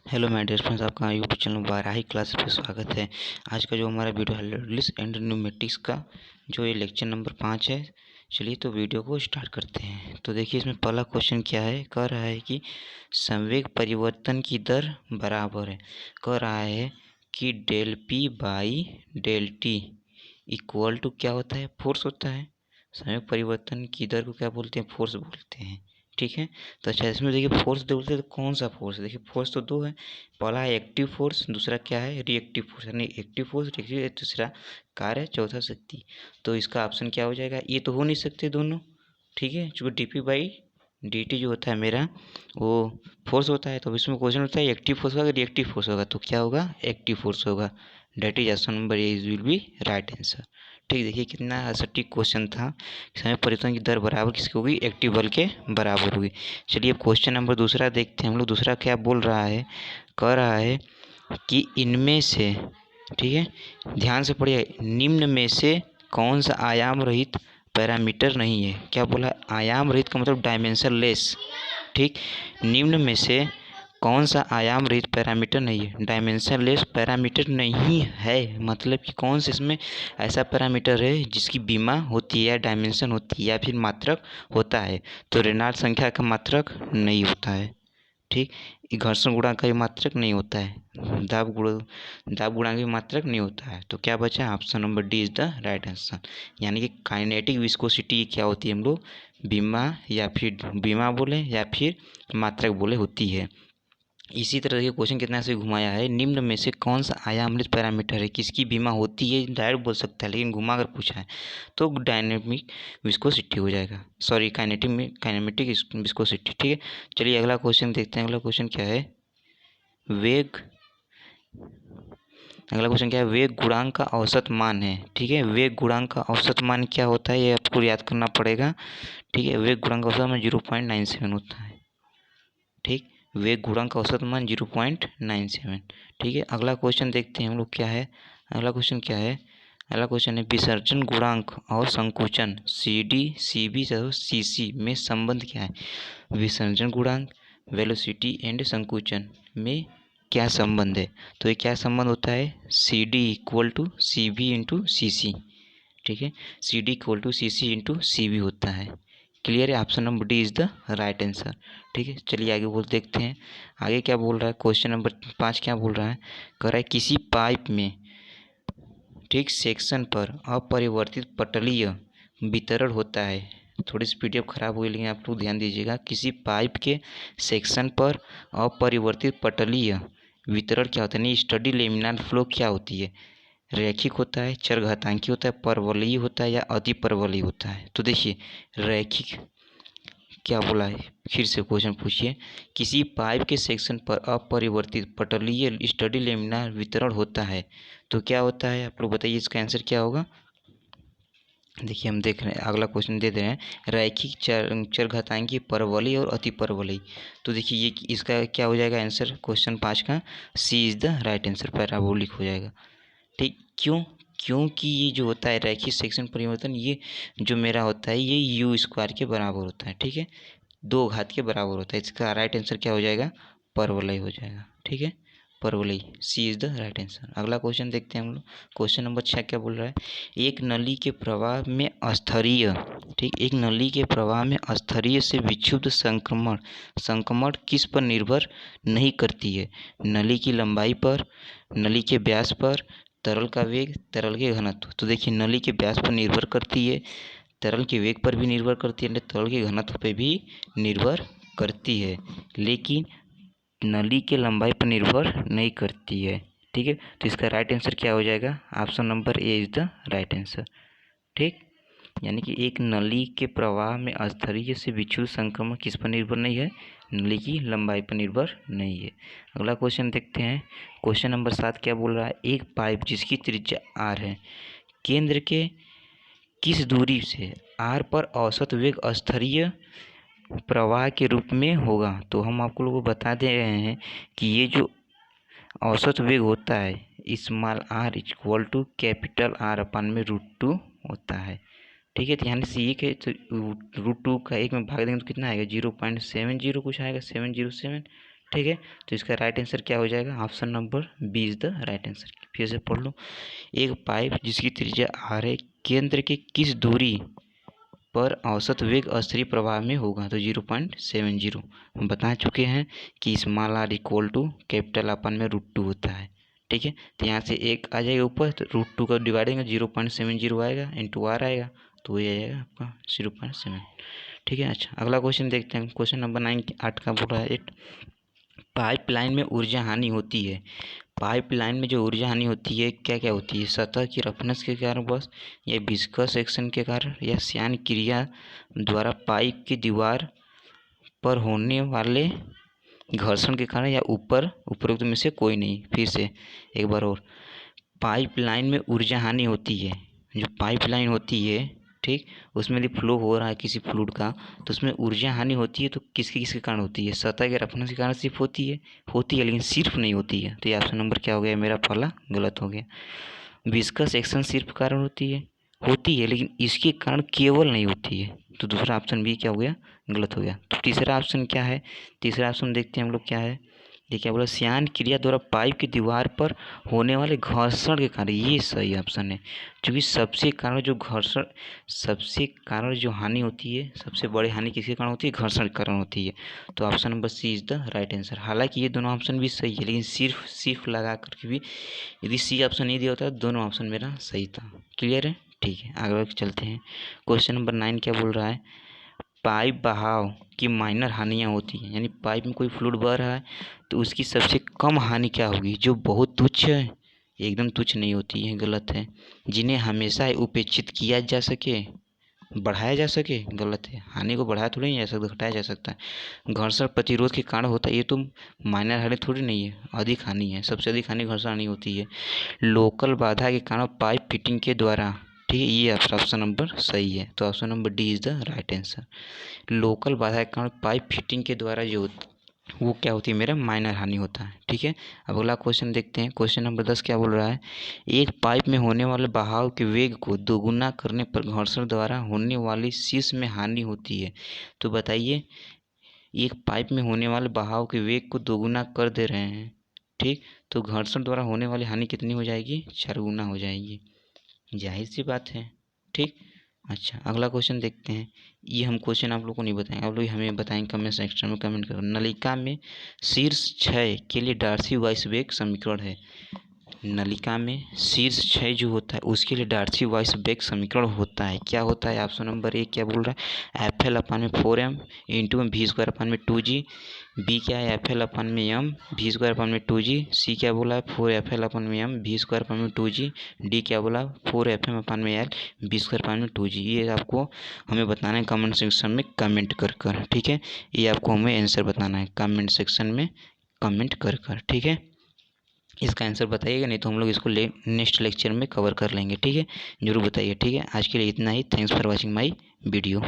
Hello my dear friends, आपका YouTube channel बारह class पे स्वागत है। आज का जो हमारा वीडियो है लिस्ट एंड न्यूमेटिक्स का, जो ये लेक्चर नंबर 5 है। चलिए तो वीडियो को स्टार्ट करते हैं। तो देखिए इसमें पहला क्वेश्चन क्या है, कह रहा है कि संवेग परिवर्तन की दर बराबर है। कह रहा है कि del P by del T equal to क्या होता है, फोर्स होता है। संवेग परिवर्तन की दर को क्या बोलते हैं, फोर्स बोलते हैं। ठीक है। तो अच्छा, इसमें देखिए फोर्स बोलते हैं तो कौन सा फोर्स, देखिए फोर्स तो दो है। पहला है एक्टिव फोर्स, दूसरा क्या है, रिएक्टिव फोर्स। यानी एक्टिव फोर्स, रिएक्टिव, दूसरा कार्य, चौथा शक्ति। तो इसका ऑप्शन क्या हो जाएगा, ये तो हो नहीं सकते दोनों। ठीक है, चूँकि D P by D T जो होता है मेरा वो फोर्स होता है। तो इसमें क्वेश्चन होता है एक्टिव फोर्स होगा, रिएक्टिव फोर्स होगा, तो क्या होगा, एक्टिव फोर्स होगा। That is option number A will be right answer. ठीक, देखिए कितना सटीक क्वेश्चन था। समय परिवर्तन की दर बराबर किसकी होगी, एक्टिव बल के बराबर होगी। चलिए अब क्वेश्चन नंबर दूसरा देखते हैं हम लोग। दूसरा क्या बोल रहा है, कह रहा है कि इनमें से, ठीक है, ध्यान से पढ़िए, निम्न में से कौन सा आयाम रहित पैरामीटर नहीं है। क्या बोला, आयाम रहित का मतलब डायमेंशन लेस। ठीक, निम्न में से कौन सा आयाम रहित पैरामीटर नहीं है, डायमेंशन लेस पैरामीटर नहीं है। मतलब कि कौन से इसमें ऐसा पैरामीटर है जिसकी बीमा होती है या डायमेंशन होती है या फिर मात्रक होता है। तो रेनॉल्ड्स संख्या का मात्रक नहीं होता है। ठीक, घर्षण गुणांक का भी मात्रक नहीं होता है, दाब गुणांक भी मात्रक नहीं होता है। तो क्या बचा, option number D is the right answer. यानी कि काइनेटिक विस्कोसिटी क्या होती है, हम लोग बीमा या फिर बीमा बोले या फिर मात्रक बोले होती है। इसी तरह के क्वेश्चन कितना से घुमाया है, निम्न में से कौन सा आयामरहित पैरामीटर है किसकी बीमा होती है, डायरेक्ट बोल सकता है, लेकिन घुमा कर पूछा है तो डायनेमिक विस्कोसिटी हो जाएगा, सॉरी काइनेमेटिक विस्कोसिटी। ठीक है, चलिए अगला क्वेश्चन देखते हैं। अगला क्वेश्चन क्या है, वेग अगला क्वेश्चन क्या है, वेग गुणांक का औसत मान है। ठीक है, वेग गुणांक का औसत मान क्या होता है, ये आपको याद करना पड़ेगा। ठीक है, वेग गुणांक का औसत मान 0.97 होता है। ठीक, वेग गुणांक का औसत मान 0.97। ठीक है, अगला क्वेश्चन देखते हैं हम लोग क्या है। अगला क्वेश्चन क्या है, अगला क्वेश्चन है विसर्जन गुणांक और संकुचन सी डी सी बी और सी सी में संबंध क्या है। विसर्जन गुणांक, वेलोसिटी एंड संकुचन में क्या संबंध है। तो ये क्या संबंध होता है, C D equal to C B into C C. ठीक है, C D equal to C C into C B होता है। क्लियर है, option number D is the right answer. ठीक है, चलिए आगे बोल देखते हैं। आगे क्या बोल रहा है, क्वेश्चन नंबर 5 क्या बोल रहा है, कह रहा है किसी पाइप में, ठीक, सेक्शन पर अपरिवर्तित पटलीय वितरण होता है। थोड़ी सी पीडीएफ खराब हुई, लेकिन आप लोग ध्यान दीजिएगा। किसी पाइप के सेक्शन पर अपरिवर्तित पटलीय वितरण क्या होता है, यानी स्टडी लेमिनार फ्लो क्या होती है, रैखिक होता है, चरघातांकी होता है, परवलयी होता है या अतिपरवलयी होता है। तो देखिए रैखिक क्या बोला है, फिर से क्वेश्चन पूछिए, किसी पाइप के सेक्शन पर अपरिवर्तित पटलीय स्टडी लेमिनार वितरण होता है तो क्या होता है, आप लोग बताइए इसका आंसर क्या होगा। देखिए हम देख रहे हैं, अगला क्वेश्चन दे रहे हैं, रैखिक चरघातांकी, परवलयी और अतिपरवलयी। तो देखिए ये इसका क्या हो जाएगा आंसर, क्वेश्चन 5 का C is the right answer, parabolic हो जाएगा। ठीक, क्यों, क्योंकि ये जो होता है रैखिक सेक्शन परिवर्तन, ये जो मेरा होता है ये यू स्क्वायर के बराबर होता है। ठीक है, 2 घात के बराबर होता है। इसका राइट आंसर क्या हो जाएगा, परवलय हो जाएगा। ठीक है, परवलय, सी इज द राइट आंसर। अगला क्वेश्चन देखते हैं हम लोग। क्वेश्चन नंबर 6 क्या बोल रहा है, एक नली के प्रवाह में अस्थरीय, ठीक, एक नली के प्रवाह में अस्थरीय से विक्षुब्ध संक्रमण संक्रमण किस पर निर्भर नहीं करती है, नली की लंबाई पर, नली के व्यास पर, तरल का वेग, तरल के घनत्व। तो देखिए नली के व्यास पर निर्भर करती है, तरल के वेग पर भी निर्भर करती है, तरल के घनत्व पर भी निर्भर करती है, लेकिन नली के लंबाई पर निर्भर नहीं करती है। ठीक है, तो इसका राइट आंसर क्या हो जाएगा, option number A is the right answer. ठीक, यानी कि एक नली के प्रवाह में अस्थरीय से विक्षुब्ध संक्रमण किस पर निर्भर नहीं है, नली की लंबाई पर निर्भर नहीं है। अगला क्वेश्चन देखते हैं। क्वेश्चन नंबर 7 क्या बोल रहा है, एक पाइप जिसकी त्रिज्या आर है, केंद्र के किस दूरी से आर पर औसत वेग अस्थरीय प्रवाह के रूप में होगा। तो हम आपको लोगों को बता दे रहे हैं कि ये जो औसत वेग होता है small R equal to capital R upon में √2 होता है। ठीक है, तो यहाँ से ये के तो √2 का 1 में भाग देंगे तो कितना आएगा, 0.70 कुछ आएगा, 707। ठीक है। तो इसका राइट आंसर क्या हो जाएगा, option number B is the right answer. फिर से पढ़ लो, एक पाइप जिसकी त्रिज्या r है, केंद्र के किस दूरी पर औसत वेग अस्तरीय प्रवाह में होगा, तो 0.70। हम बता चुके हैं कि small r equal to capital upon में √2 होता है। ठीक है, तो यहाँ से एक आ जाएगा ऊपर, तो √2 का डिवाइड करेंगे 0.70 आएगा, इंटू r आएगा, तो वही आ जाएगा आपका 0.7। ठीक है। अच्छा, अगला क्वेश्चन देखते हैं। क्वेश्चन नंबर 9 8 का बोल रहा है 8, पाइपलाइन में ऊर्जा हानि होती है। पाइपलाइन में जो ऊर्जा हानि होती है क्या क्या होती है, सतह की रफनेस के कारण बस, या विस्कस एक्शन के कारण, या श्यान क्रिया द्वारा पाइप की दीवार पर होने वाले घर्षण के कारण, या उपरोक्त में से कोई नहीं। फिर से एक बार और, पाइपलाइन में ऊर्जा हानि होती है। जो पाइपलाइन होती है, ठीक, उसमें यदि फ्लो हो रहा है किसी फ्लूइड का, तो उसमें ऊर्जा हानि होती है, तो किसके किसके कारण होती है, सतह के रफनेस के कारण सिर्फ होती है लेकिन सिर्फ नहीं होती है। तो ये ऑप्शन नंबर क्या हो गया मेरा, पहला गलत हो गया। विस्कस एक्शन सिर्फ कारण होती है लेकिन इसके कारण केवल नहीं होती है, तो दूसरा ऑप्शन बी क्या हो गया, गलत हो गया। तो तीसरा ऑप्शन क्या है, तीसरा ऑप्शन देखते हैं हम लोग क्या है। ये क्या बोला, श्यान क्रिया द्वारा पाइप की दीवार पर होने वाले घर्षण के कारण, ये सही ऑप्शन है। क्योंकि सबसे कारण जो हानि होती है, सबसे बड़ी हानि किसके कारण होती है, घर्षण के कारण होती है। तो option number C is the right answer. हालांकि ये दोनों ऑप्शन भी सही है, लेकिन सिर्फ लगा करके भी यदि सी ऑप्शन नहीं दिया होता तो दोनों ऑप्शन मेरा सही था। क्लियर है, ठीक है, आगे चलते हैं। क्वेश्चन नंबर 9 क्या बोल रहा है, पाइप बहाव की माइनर हानियाँ होती हैं, यानी पाइप में कोई फ्लूइड बह रहा है तो उसकी सबसे कम हानि क्या होगी, जो बहुत तुच्छ है, एकदम तुच्छ नहीं होती है, गलत है। जिन्हें हमेशा उपेक्षित किया जा सके, बढ़ाया जा सके, गलत है। हानि को बढ़ाया थोड़ी नहीं जा सकता, घटाया जा सकता है। घर्षण प्रतिरोध के कारण होता है, ये तो माइनर हानि थोड़ी नहीं है, अधिक हानि है, सबसे अधिक हानि घर्षण हानि होती है। लोकल बाधा के कारण पाइप फिटिंग के द्वारा, ठीक है, ये ऑप्शन नंबर सही है। तो option number D is the right answer. Local बाधा के कारण पाइप फिटिंग के द्वारा जो वो क्या होती है, मेरा माइनर हानि होता है। ठीक है। अब अगला क्वेश्चन देखते हैं। क्वेश्चन नंबर 10 क्या बोल रहा है, एक पाइप में होने वाले बहाव के वेग को दोगुना करने पर घर्षण द्वारा होने वाली शीर्ष में हानि होती है। तो बताइए, एक पाइप में होने वाले बहाव के वेग को दोगुना कर दे रहे हैं, ठीक, तो घर्षण द्वारा होने वाली हानि कितनी हो जाएगी, 4 गुना हो जाएगी, जाहिर सी बात है। ठीक। अच्छा, अगला क्वेश्चन देखते हैं। ये हम क्वेश्चन आप लोग को नहीं बताएंगे, आप लोग हमें बताएंगे कमेंट सेक्शन में, कमेंट करो। नलिका में शीर्ष क्षय के लिए डार्सी वाइसबेक समीकरण है। नलिका में शीर्ष क्षय जो होता है उसके लिए डार्सी वाइसबेक समीकरण होता है। क्या होता है, ऑप्शन नंबर ए क्या बोल रहा है, FL अपन में 4m into we square upon में 2g। बी क्या है, FL अपन में m वी स्क्वायर अपन में 2g। सी क्या बोला है, 4FL अपन में m वी स्क्वायर अपन में 2g। डी क्या बोला, 4FM अपन में l वी स्क्वायर अपन में 2g। ये आपको हमें बताना है कमेंट सेक्शन में कमेंट कर। ठीक है, ये आपको हमें आंसर बताना है कमेंट सेक्शन में कमेंट कर। ठीक है, इसका आंसर बताइएगा, नहीं तो हम लोग इसको नेक्स्ट लेक्चर में कवर कर लेंगे। ठीक है, जरूर बताइए। ठीक है, आज के लिए इतना ही। Thanks for watching my video.